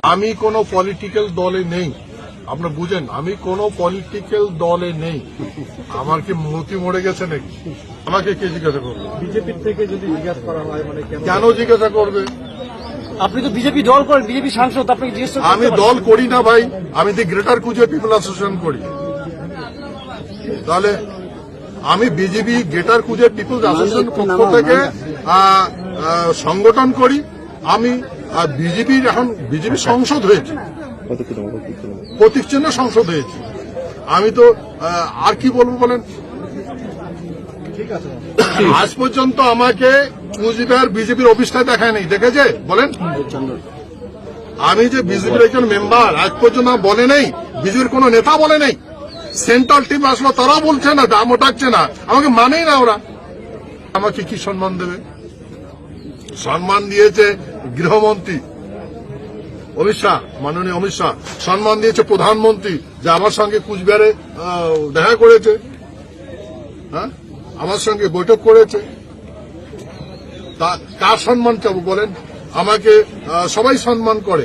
আমি কোনো পলিটিক্যাল দলে নেই, আপনারা বুঝেন, আমি কোনো পলিটিক্যাল দলে নেই। আমার কি মতি মরে গেছে নাকি? আমাকে কে জিজ্ঞাসা করবে? বিজেপির থেকে যদি জিজ্ঞাসা করা হয় মানে কেন জিজ্ঞাসা করবে? আপনি তো বিজেপি দল করেন, বিজেপি সাংসদ, আপনাকে জিজ্ঞেস করতে আমি পারেন। দল করি না ভাই, আমি the greater Cooch Behar people association করি। তাহলে আমি BJP greater Cooch Behar people association পক্ষ থেকে সংগঠন করি। আমি বিজেপির এখন বিজেপি সংসদ হয়েছে, প্রতীক চিহ্ন সংসদ হয়েছে। আমি তো আর কি বলবো বলেন? আজ পর্যন্ত আমাকে কুচবিহার বিজেপির অফিসটা দেখায় নেই, দেখেছে বলেন? আমি যে বিজেপির একজন মেম্বার, আজ পর্যন্ত বলে নেই, বিজেপির কোন নেতা বলে নেই। সেন্ট্রাল টিম আসলো, তারাও বলছে না, দাম ওঠাচ্ছে না, আমাকে মানেই না ওরা। আমাকে কি সম্মান দেবে? সম্মান দিয়েছে গৃহমন্ত্রী অমিত শাহ, মাননীয় অমিত শাহ। সম্মান দিয়েছে প্রধানমন্ত্রী, যে আমার সঙ্গে কুচবিহারে দেখা করেছে, হ্যাঁ, আমার সঙ্গে বৈঠক করেছে। কার সম্মান চাবো বলেন? আমাকে সবাই সম্মান করে।